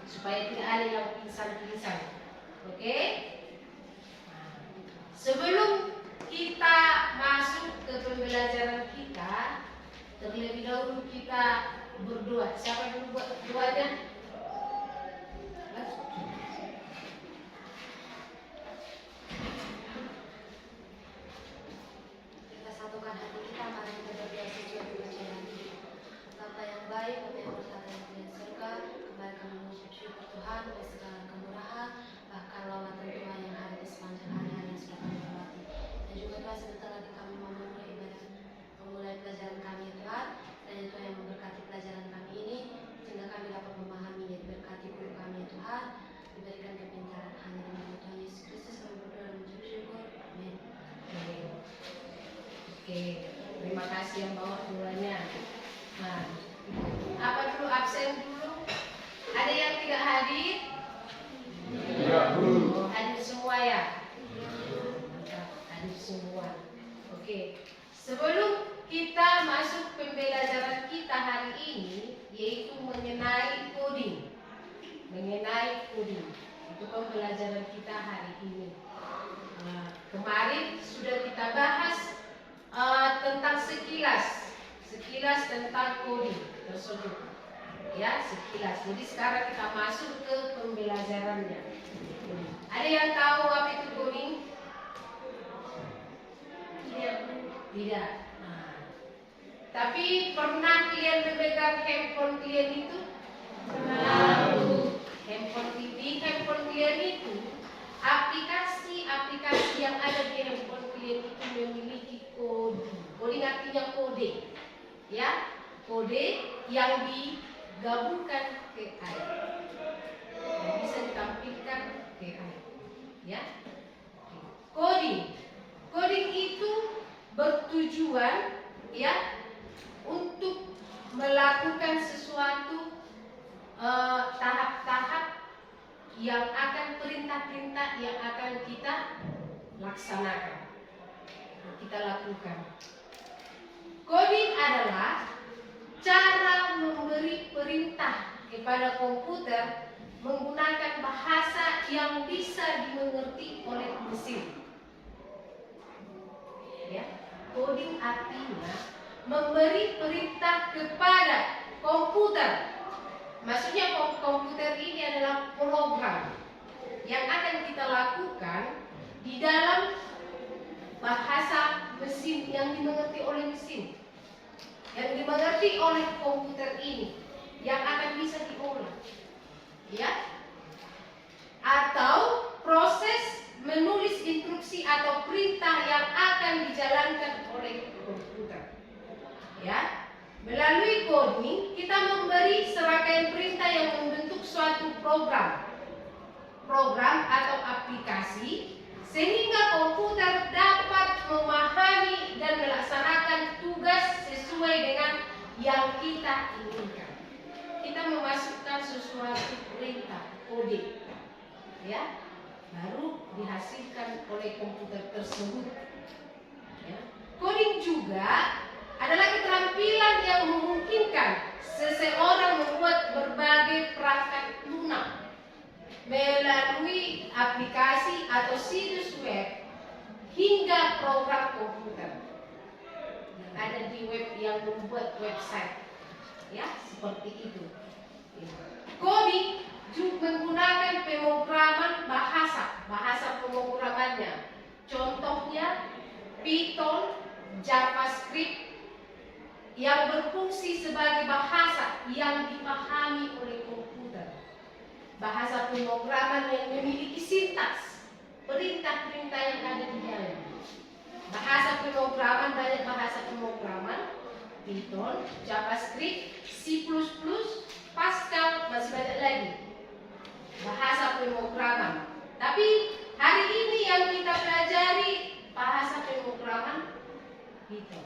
supaya tidak ada yang pingsan-pingsan. Oke? Nah, sebelum kita masuk ke pembelajaran kita, terlebih dahulu kita berdoa. Siapa dulu buat doanya? Kita satukan hati kita, mari kita berdoa sesuai dengan Bapa yang baik, Bapa yang bertata di surga, kembali kami mengucap syukur Tuhan atas segala kemurahan, bahkan lawatan Tuhan yang ada di sepanjang hari-hari yang sudah kami lewati. Dan juga Tuhan, sebentar lagi kami memulai ibadah, memulai pelajaran kami Tuhan, dan Tuhan yang memberkati pelajaran kami ini, sehingga kami dapat memahaminya. Diberkati guru kami Tuhan, diberikan kepintaran hanya di nama Tuhan Yesus Kristus kami berdoa dan mengucap syukur. Amin. Oke, terima kasih yang bawa doanya. Nah, apa dulu absen dulu? Ada yang tidak hadir? Ya, Bu. Hadir semua ya? Mantap, hadir semua. Oke, sebelum kita masuk pembelajaran kita hari ini, yaitu mengenai coding. Mengenai coding. Itu pembelajaran kita hari ini. Kemarin sudah kita bahas tentang sekilas tentang coding tersebut, ya, sekilas. Jadi sekarang kita masuk ke pembelajarannya. Ada yang tahu apa itu coding? Tidak. Nah, tapi pernah kalian memegang handphone kalian itu? Handphone kalian itu, aplikasi yang ada di handphone kalian itu memiliki kode. Coding artinya kode, ya, kode yang digabungkan ke AI, yang bisa ditampilkan ke AI, ya. Coding itu bertujuan, ya, untuk melakukan sesuatu tahap-tahap yang akan perintah-perintah yang akan kita laksanakan, kita lakukan. Coding adalah cara memberi perintah kepada komputer menggunakan bahasa yang bisa dimengerti oleh mesin. Ya, coding artinya memberi perintah kepada komputer. Maksudnya komputer ini adalah program yang akan kita lakukan di dalam bahasa mesin yang dimengerti oleh mesin, yang dimengerti oleh komputer ini, yang akan bisa diolah, ya, atau proses menulis instruksi atau perintah yang akan dijalankan oleh komputer, ya. Melalui coding kita memberi serangkaian perintah yang membentuk suatu program atau aplikasi sehingga komputer dapat memahami dan melaksanakan tugas sesuai dengan yang kita inginkan. Kita memasukkan sesuatu perintah kode, ya, baru dihasilkan oleh komputer tersebut, ya. Coding juga adalah keterampilan yang memungkinkan seseorang membuat berbagai perangkat lunak melalui aplikasi atau situs web hingga program komputer yang ada di web yang membuat website, ya, seperti itu. Coding juga menggunakan pemrograman bahasa pemrogramannya. Contohnya Python, JavaScript, yang berfungsi sebagai bahasa yang dipahami oleh komputer. Bahasa pemrograman yang memiliki sintaks, perintah-perintah yang ada di dalam. Bahasa pemrograman, banyak bahasa pemrograman, Python, JavaScript, C++, Pascal, masih banyak lagi bahasa pemrograman. Tapi hari ini yang kita pelajari bahasa pemrograman Python,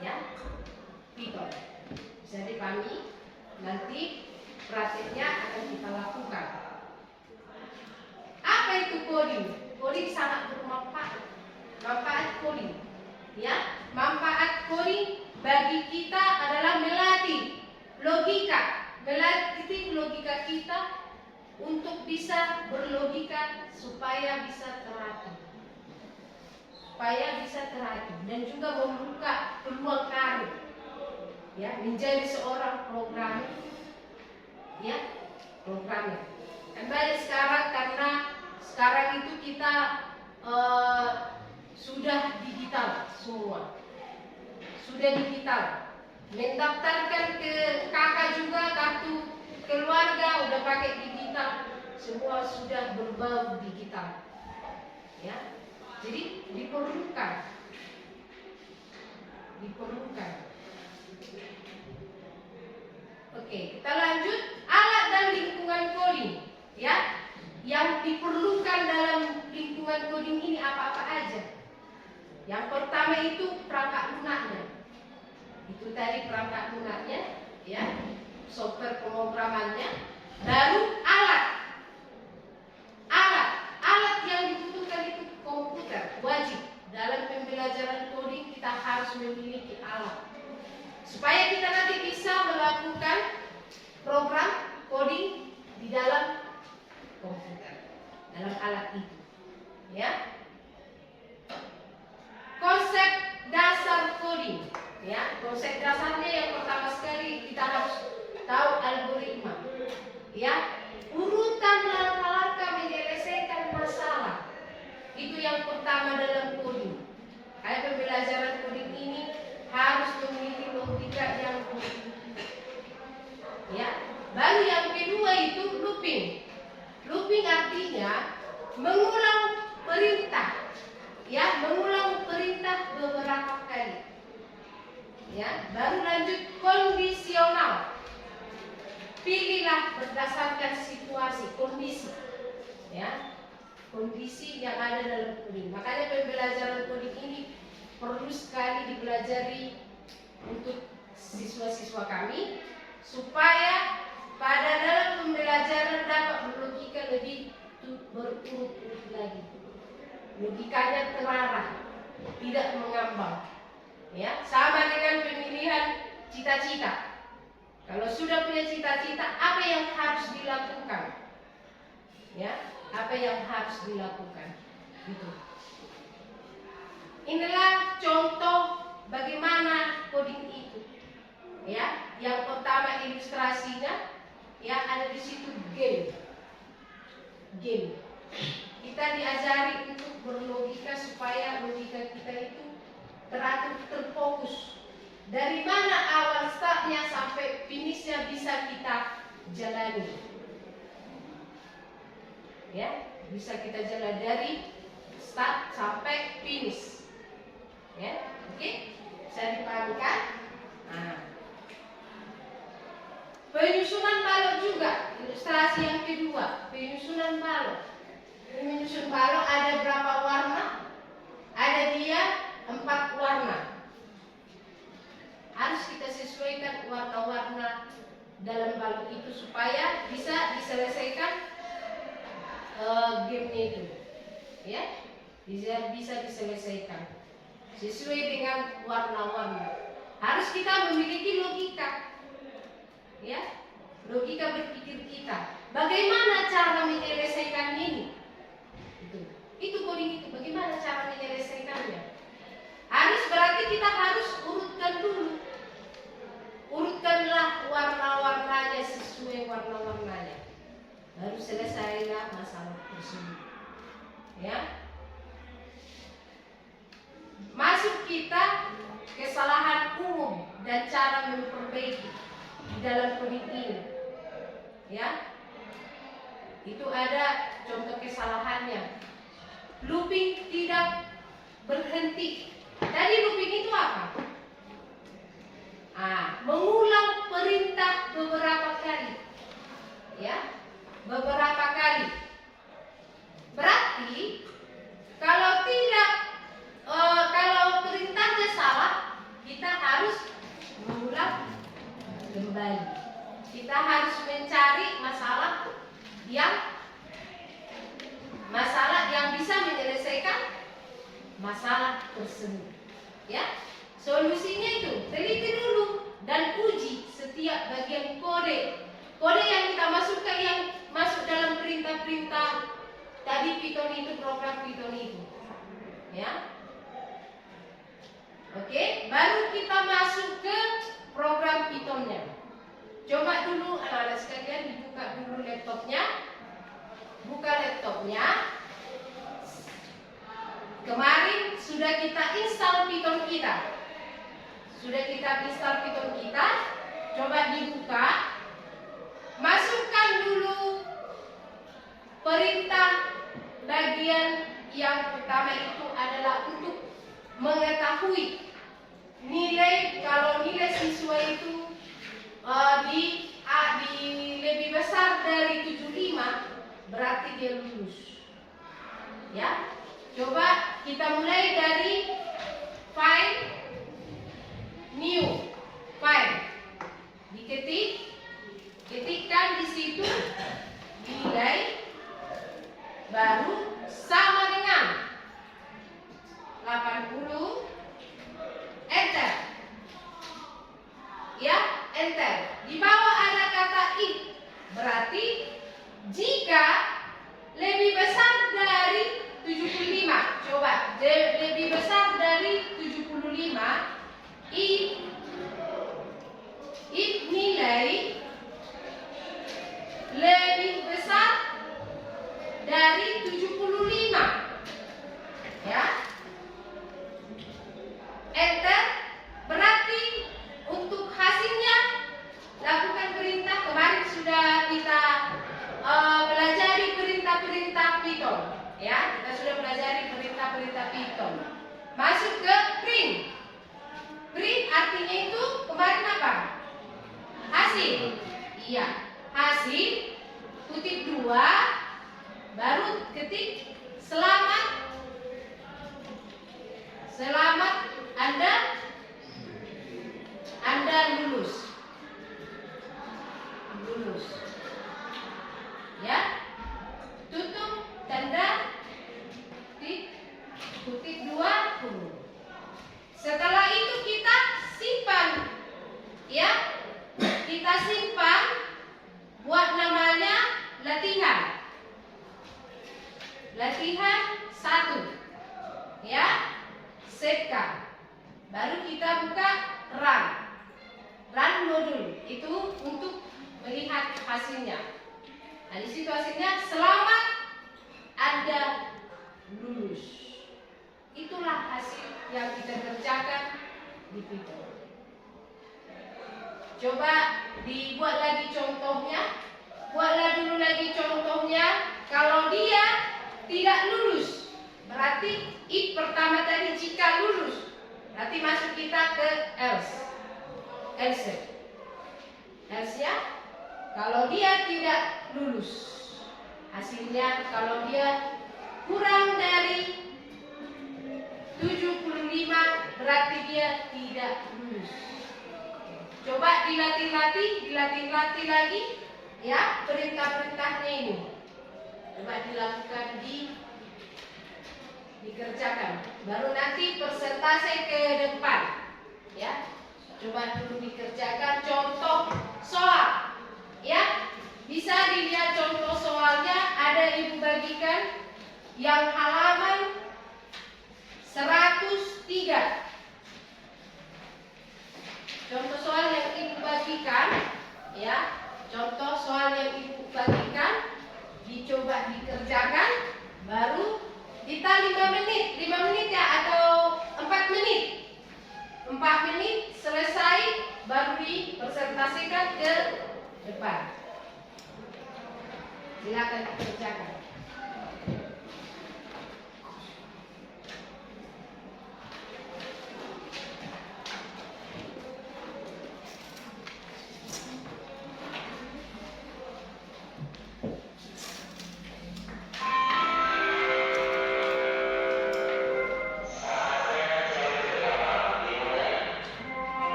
ya, Python. Bisa dipahami, nanti praktiknya akan kita lakukan. Apa itu coding? Coding sangat bermanfaat. Manfaat coding, ya, manfaat coding bagi kita adalah melatih logika melatih logika kita untuk bisa berlogika supaya bisa teratur. Dan juga membuka peluang karir. Ya, menjadi seorang programmer. Ya, programmer. Kembali sekarang karena sekarang itu kita sudah digital semua. Sudah digital. Mendaftarkan ke kakak juga kartu keluarga udah pakai digital. Semua sudah berbau digital. Ya. Jadi diperlukan. Oke, kita lanjut alat dan lingkungan coding. Ya, yang diperlukan dalam lingkungan coding ini apa-apa aja. Yang pertama itu perangkat lunaknya. Itu tadi perangkat lunaknya, ya, software pemrogramannya. Baru alat yang dibutuhkan itu komputer, wajib. Dalam pembelajaran coding kita harus memiliki alat supaya kita nanti bisa melakukan program coding di dalam komputer, dalam alat itu. Ya. Konsep dasar coding. Ya, konsep dasarnya yang pertama sekali kita harus tahu algoritma. Ya, urutan langkah-langkah menyelesaikan masalah. Itu yang pertama dalam coding. Kayak pembelajaran coding ini harus memiliki logika yang unik. Ya, baru yang kedua itu looping. Looping artinya mengulang perintah. Ya, mengulang perintah beberapa kali. Ya, baru lanjut kondisional. Pilihlah berdasarkan situasi, kondisi. Ya, kondisi yang ada dalam coding. Makanya pembelajaran coding ini perlu sekali dipelajari untuk siswa-siswa kami supaya pada dalam pembelajaran dapat berlogika lebih berurut-urut lagi. Logikanya terarah, tidak mengambang. Ya, sama dengan pemilihan cita-cita. Kalau sudah punya cita-cita, apa yang harus dilakukan? Ya, apa yang harus dilakukan? Gitu. Inilah contoh bagaimana coding itu. Ya, yang pertama ilustrasinya, ya ada di situ game. Kita diajari untuk berlogika supaya logika kita itu teratur, terfokus. Dari mana awal startnya sampai finishnya bisa kita jalani. Ya, bisa kita jalan dari start sampai finish. Ya, oke? Saya dipahamkan. Nah. Penyusunan balok juga, ilustrasi yang kedua, penyusunan balok. Menyusun balok ada berapa warna? Ada dia 4 warna. Harus kita sesuaikan warna-warna dalam balok itu supaya bisa diselesaikan gamenya itu. Ya, bisa diselesaikan sesuai dengan warna-warna. Harus kita memiliki logika. Ya, logika berpikir kita. Bagaimana cara menyelesaikan ini? Itu coding itu. Bagaimana cara menyelesaikannya? Harus berarti kita harus urutkan dulu. Urutkanlah warna-warnanya sesuai warna-warnanya. Baru selesailah masalah tersebut. Ya. Masuk kita kesalahan umum dan cara memperbaiki di dalam coding ini. Ya. Itu ada contoh kesalahannya. Looping tidak berhenti. Tadi looping itu apa? Mengulang perintah beberapa kali. Ya, beberapa kali. Berarti kalau perintahnya salah, kita harus mengulang kembali. Kita harus mencari masalah yang bisa menyelesaikan masalah tersebut. Ya, solusinya itu teliti dulu dan uji setiap bagian kode kode yang kita masukkan yang masuk dalam perintah-perintah tadi Python itu, program Python itu. Ya. Oke, baru kita masuk ke program Pythonnya. Coba dulu anak-anak sekalian dibuka dulu laptopnya. Buka laptopnya. Kemarin sudah kita install Python kita. Coba dibuka. Masukkan dulu perintah bagian yang pertama itu adalah untuk mengetahui nilai, kalau nilai siswa itu di lebih besar dari 75 berarti dia lulus. Ya, coba kita mulai dari file new file, ketikkan di situ nilai baru sama dengan 80, enter. Ya, enter. Di bawah ada kata if, berarti jika lebih besar dari 75, coba lebih besar dari 75, if nilai lebih besar dari 75, ya, enter. Berarti untuk hasilnya lakukan perintah. Kemarin sudah kita pelajari perintah-perintah Python, ya, kita sudah pelajari perintah-perintah Python. Masuk ke print. Print artinya itu kemarin apa? Hasil. Iya, hasil, kutip 2, baru ketik selamat Anda lulus. Ya, tutup tanda kutip 2 huruf. Setelah itu kita simpan, ya, kita simpan, buat namanya latihan 1, ya, savekan. Baru kita buka run modul itu untuk melihat hasilnya. Nah, di situ hasilnya selamat Anda lulus. Itulah hasil yang kita kerjakan di Python. Coba dibuat lagi contohnya. Buatlah dulu lagi contohnya. Kalau dia tidak lulus, berarti if pertama tadi jika lulus, berarti masuk kita ke else ya. Kalau dia tidak lulus, hasilnya kalau dia kurang dari 75 berarti dia tidak lulus. Coba dilatih lagi, ya, perintah-perintahnya ini. Coba dilakukan, dikerjakan. Baru nanti persentase ke depan, ya. Coba dulu dikerjakan contoh soal, ya. Bisa dilihat contoh soalnya, ada ibu bagikan yang halaman 103. Contoh soal yang ibu bagikan, ya. Contoh soal yang ibu bagikan, dicoba dikerjakan, baru kita 5 menit ya, atau 4 menit. 4 menit selesai, baru dipresentasikan ke depan. Silakan dikerjakan.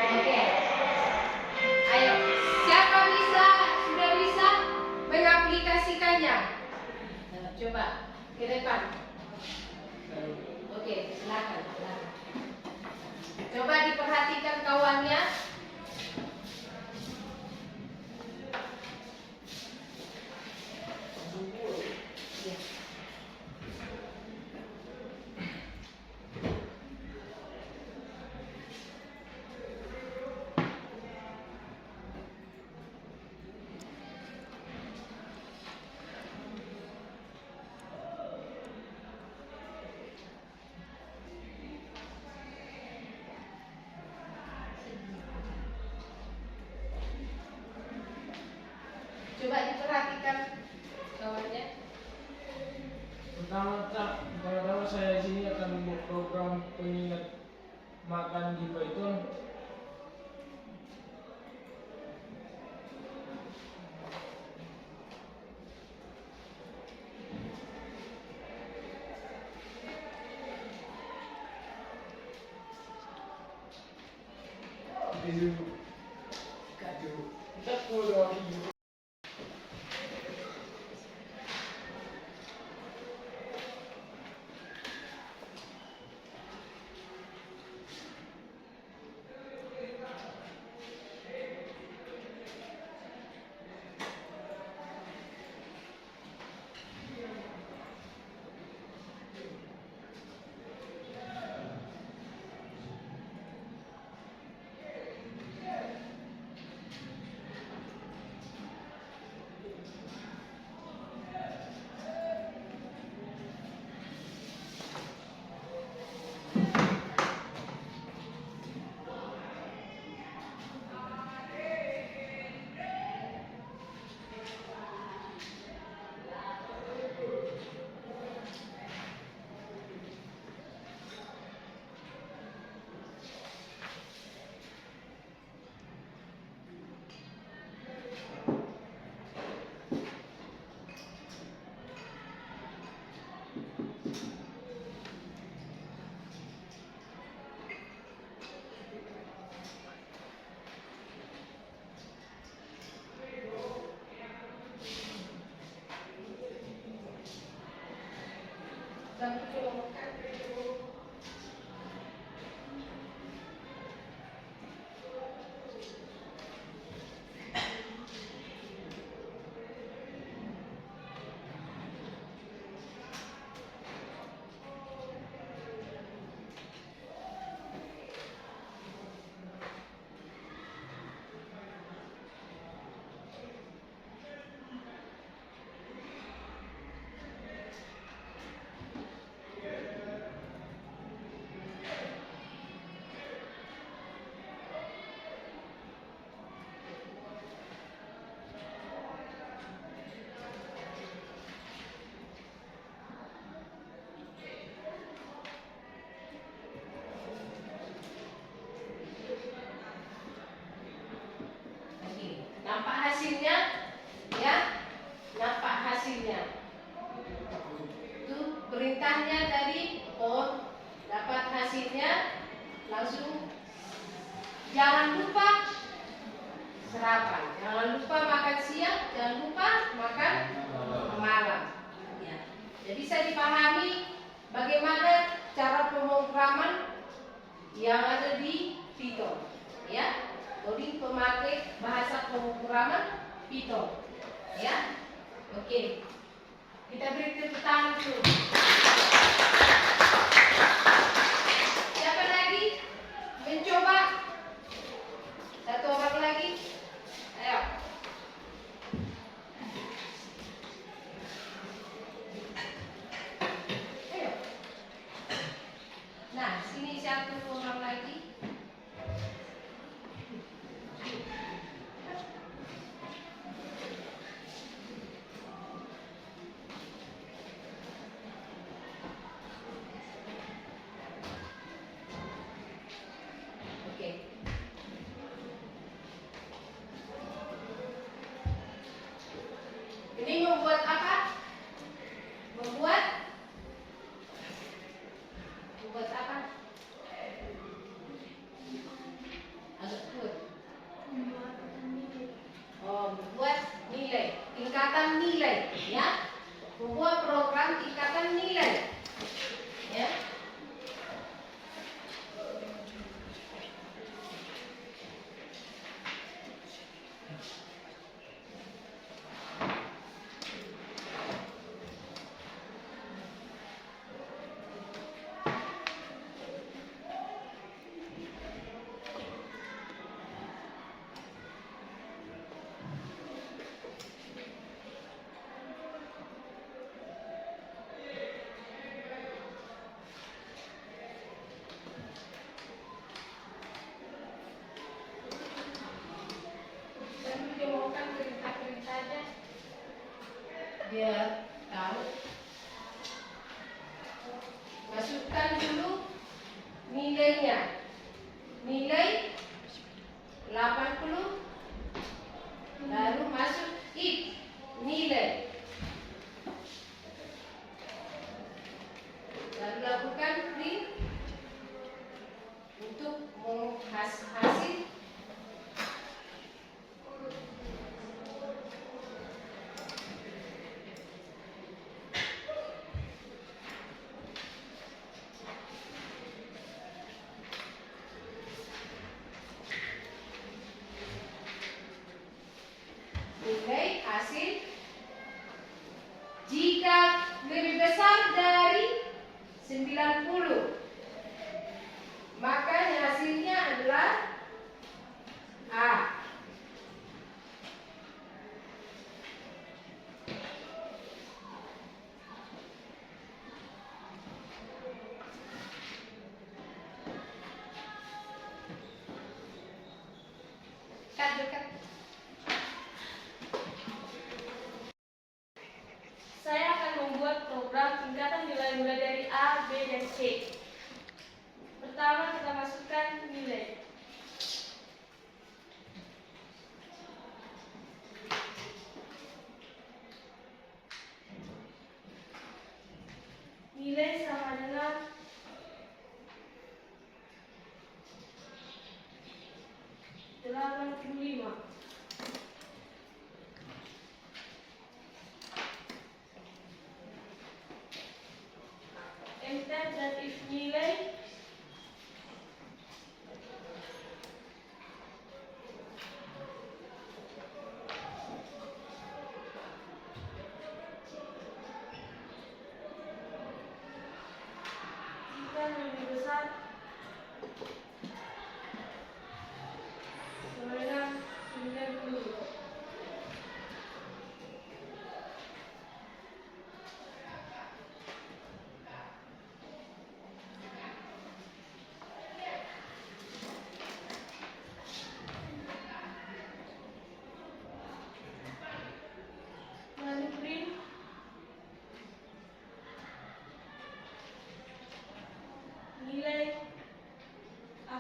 Oke. Ayo, siapa program pengingat makan di Python. Kita pulang. Nampak hasilnya? Ya, nampak hasilnya. Itu perintahnya tadi, dapat hasilnya, langsung jangan lupa sarapan, jangan lupa makan siang, jangan lupa makan malam. Ya. Jadi bisa dipahami bagaimana cara pemrograman yang ada di Python. Ya. Coding pemakai bahasa pemrograman Python. Ya. Oke. Kita beri tepuk tangan dulu. Siapa lagi mencoba? Satu orang lagi. Ayo. Ayo. Nah, sini satu orang lagi. Oke. Ini membuat apa? Membuat apa? Agak kuat. Membuat nilai, tingkatan nilai, ya. Membuat program tingkatan nilai, ya. 80. Lalu masuk nilai. Lalu lakukan print untuk hasil. Nilai hasil jika lebih besar dari 90, maka hasilnya adalah A. Dekat. Saya akan membuat program tingkatan nilai mulai dari A, B, dan C. Pertama, kita masukkan nilai. Nilai sama dengan 85. Enter dan if nilai jika lebih besar sama dengan 90. Lalu print nilai A.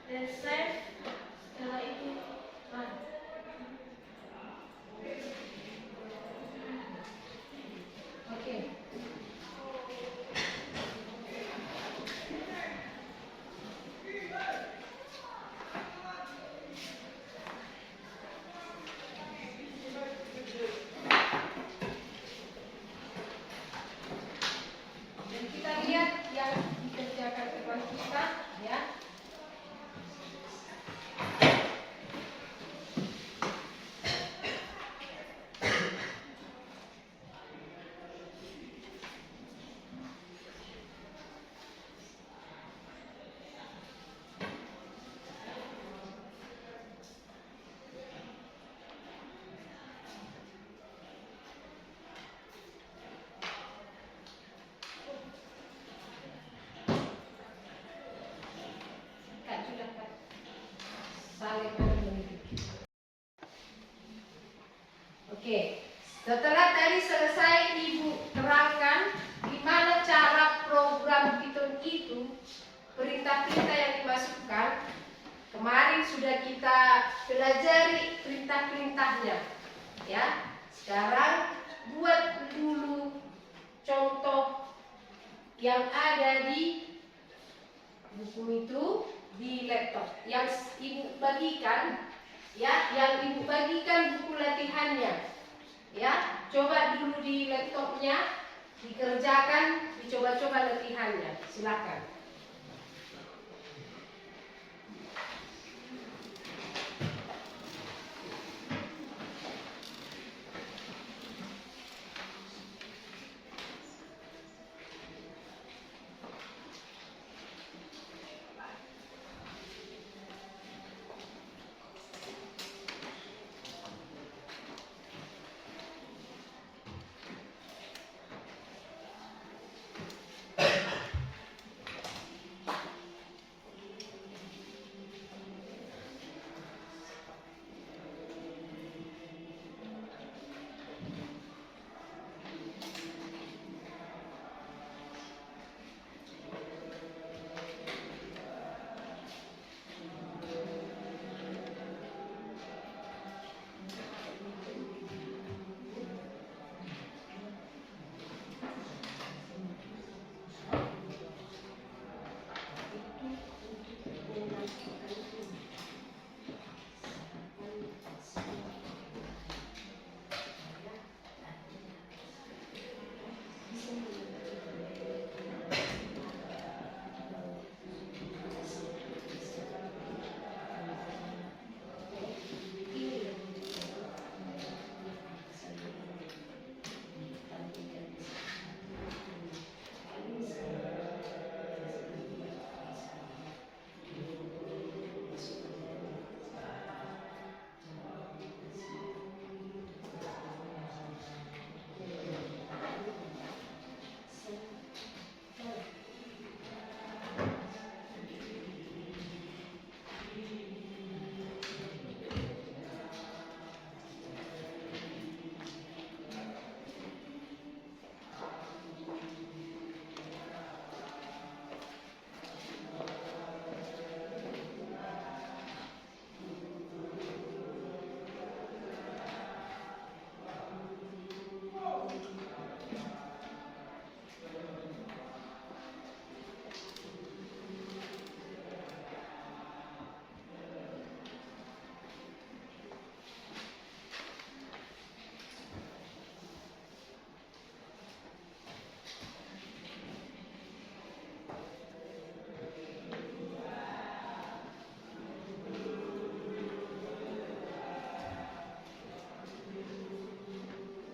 dan save. Setelah itu run. Oke. Dan kita lihat yang dikerjakan teman kita, ya. Kak sudah Kak. Saling menunjuk. Oke, setelah tadi selesai Ibu terangkan gimana cara program Python itu, perintah-perintah yang dimasukkan. Kemarin sudah kita pelajari perintah-perintahnya, ya. Sekarang buat dulu contoh yang ada di buku itu di laptop yang Ibu bagikan, ya, yang Ibu bagikan buku latihannya, ya. Coba dulu di laptopnya dikerjakan, dicoba-coba latihannya, silakan.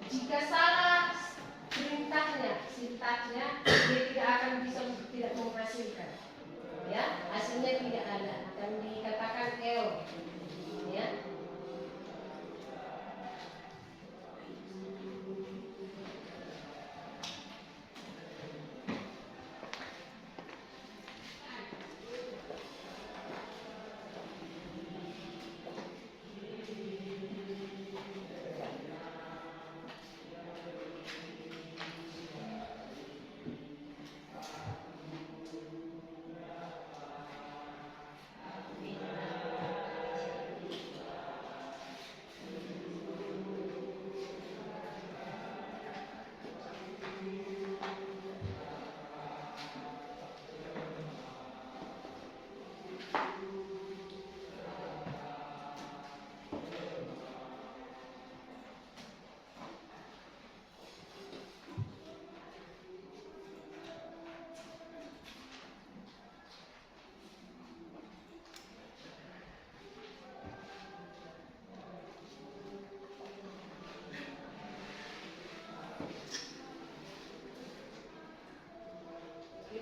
Jika salah perintahnya, sintaksnya, dia tidak akan bisa tidak menghasilkan. Ya, hasilnya tidak ada, akan dikatakan error. Ya.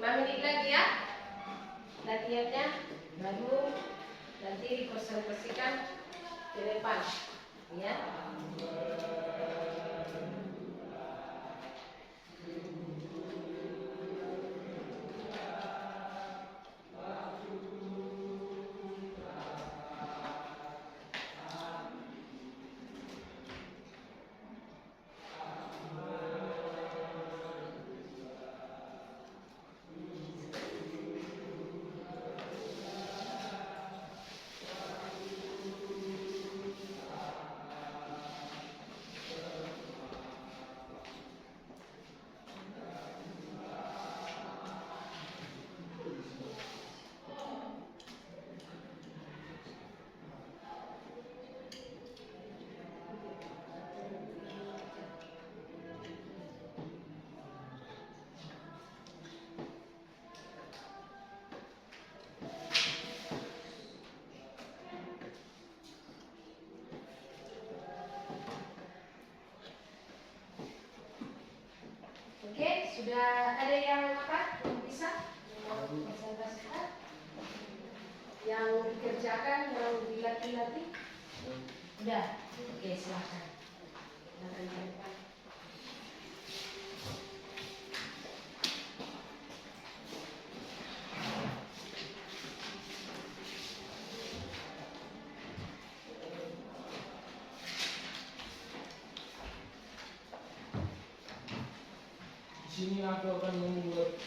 5 menit lagi ya latihannya, baru nanti dikonsentrasikan ke depan ya. Oke, sudah ada yang apa? Yang bisa? Yang konsentrasikan? Yang dikerjakan, yang dilatih-latih? Udah? Oke, silahkan. Silahkan ke depan. Di sini aku akan membuat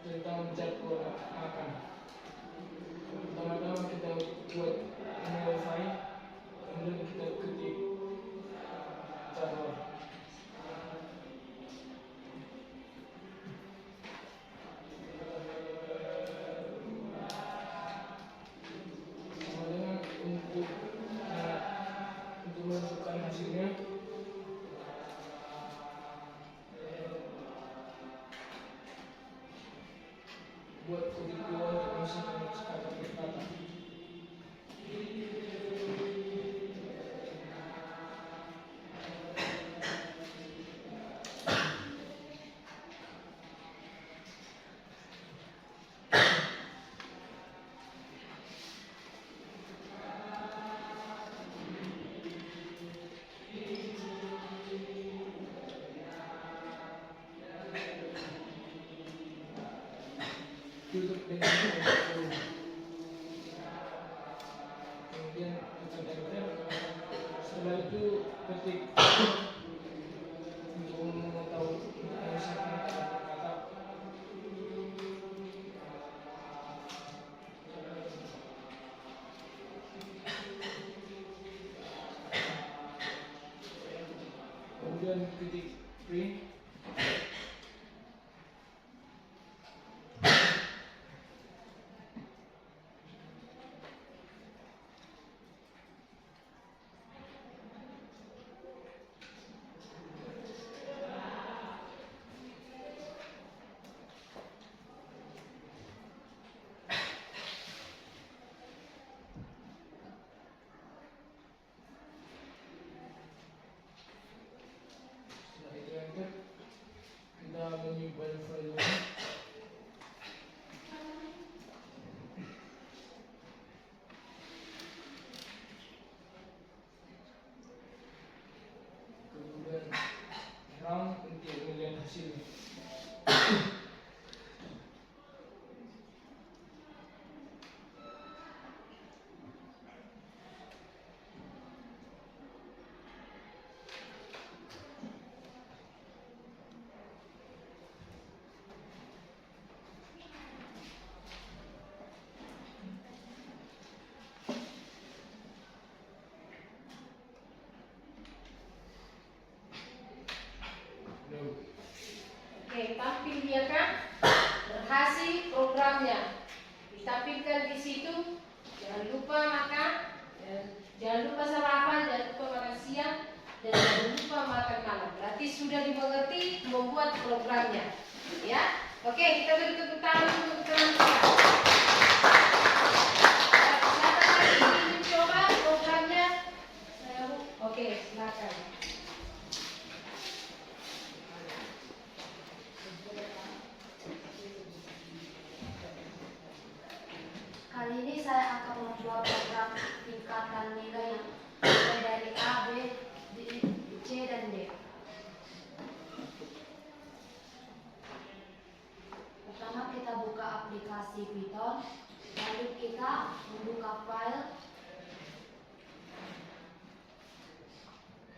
tentang jadwal makan. Pertama-tama kita buat wifi, kemudian kita ketik jadwal. Kemudian untuk menentukan hasilnya, buat ketik dua untuk masukkan kata per kata. Tutup dengan waktu. Kemudian tekan enter. Setelah itu ketik untuk mengetahui menyiapkan kata-kata. Kemudian ketik print. Setelah itu enter, kita menyimpan filenya. Kemudian run untuk melihat hasilnya. Oke, tampil dia kan? Berhasil programnya. Ditampilkan di situ. Jangan lupa makan, jangan lupa sarapan, jangan lupa makan siang, dan jangan lupa makan malam. Berarti sudah dimengerti membuat programnya. Ya, oke, kita beri tepuk tangan untuk teman kita. Siapa lagi ingin mencoba programnya? Oke, silakan. saya akan membuat program tingkatan nilai yang mulai dari A, B, C, dan D. Pertama kita buka aplikasi Python, lalu kita membuka file,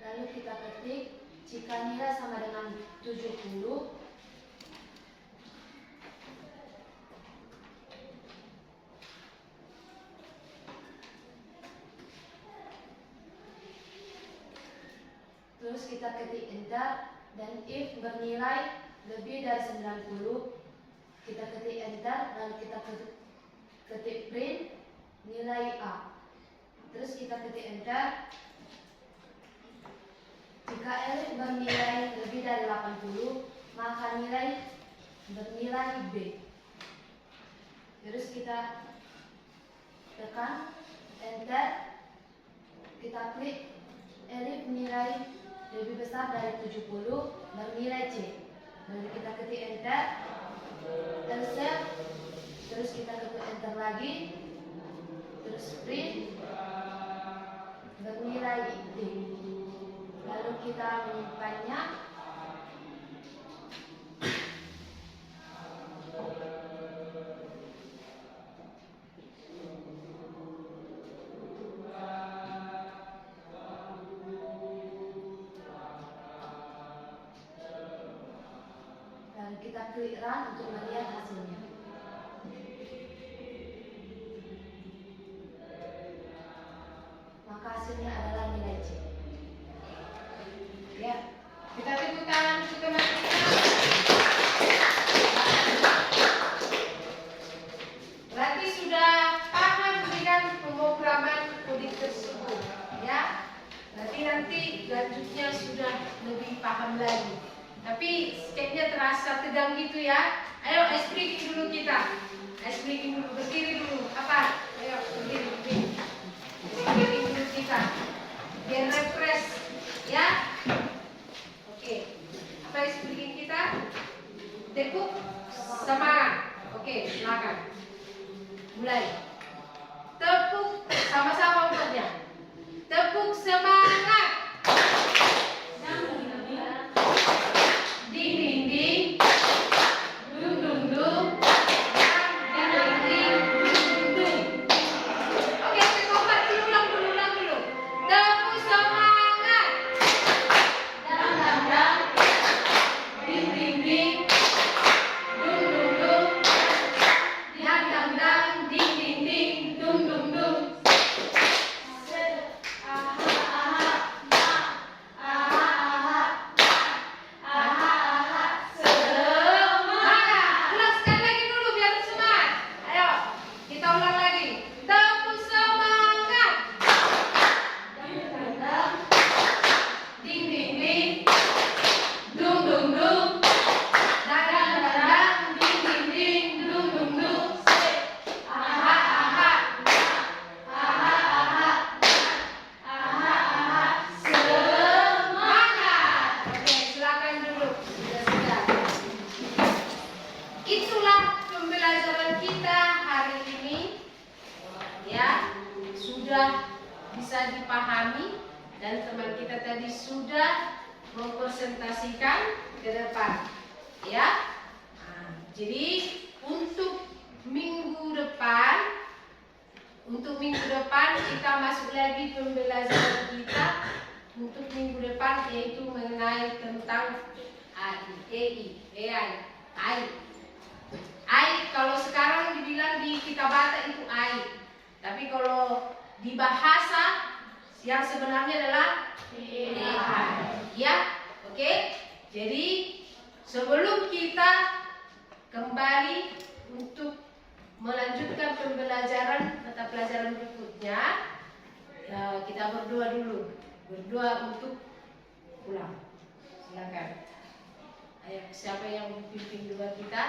lalu kita ketik jika nilai sama dengan 70, terus kita ketik enter, dan if bernilai lebih dari 90, kita ketik enter, lalu kita ketik print nilai A. Terus kita ketik enter. Jika elif bernilai lebih dari 80, maka nilai bernilai B. Terus kita tekan enter, kita klik elif nilai lebih besar dari 70 bernilai C. Lalu kita ketik enter, save, terus kita ketik enter lagi, terus print bernilai D. Lalu kita menyimpannya. Dan kita klik run untuk melihat hasilnya. Maka hasilnya adalah nilai C. Ya, kita tepuk tangan untuk teman kita. Berarti sudah paham dengan pemrograman kode tersebut, ya. Berarti nanti lanjutnya sudah lebih paham lagi. Tapi kayaknya terasa tegang gitu ya. Ayo ice breaking dulu kita. Ice breaking dulu, berdiri dulu. Apa? Ayo berdiri. Ice breaking dulu kita. Biar refresh, ya. Oke, apa ice breaking kita? Tepuk semangat. Oke, silakan. Mulai. Tepuk sama-sama umurnya. Tepuk semangat. Ding ding ding. Dung dung dung. Ding ding ding. Dung dung. Oke, kompak dulu, ulang dulu. Tepuk semangat. Dang dang dang. Ding ding ding. Dung dung dung. Dang dang dang. Ding ding ding. Dung dung dung. Semangat. Ulang sekali lagi dulu biar semangat. Ayo, kita ulang lagi. Tepuk semangat. Ding ding ding. Dung dung dung. Dang dang dang. Ding ding ding. Dung dung dung. Aha aha. Aha aha. Aha aha. Semangat. Oke, silakan duduk. Sudah. Itulah pembelajaran kita hari ini. Ya, sudah bisa dipahami dan teman kita tadi sudah mempresentasikan ke depan. Ya. Nah, jadi untuk minggu depan kita masuk lagi pembelajaran kita untuk minggu depan, yaitu mengenai tentang AI. AI kalau sekarang dibilang di kita Batak itu AI, tapi kalau di bahasa yang sebenarnya adalah AI. Ya, oke. Jadi sebelum kita kembali untuk melanjutkan pembelajaran mata pelajaran berikutnya, kita berdoa dulu. Berdoa untuk pulang. Silakan. Ayo, siapa yang memimpin doa kita?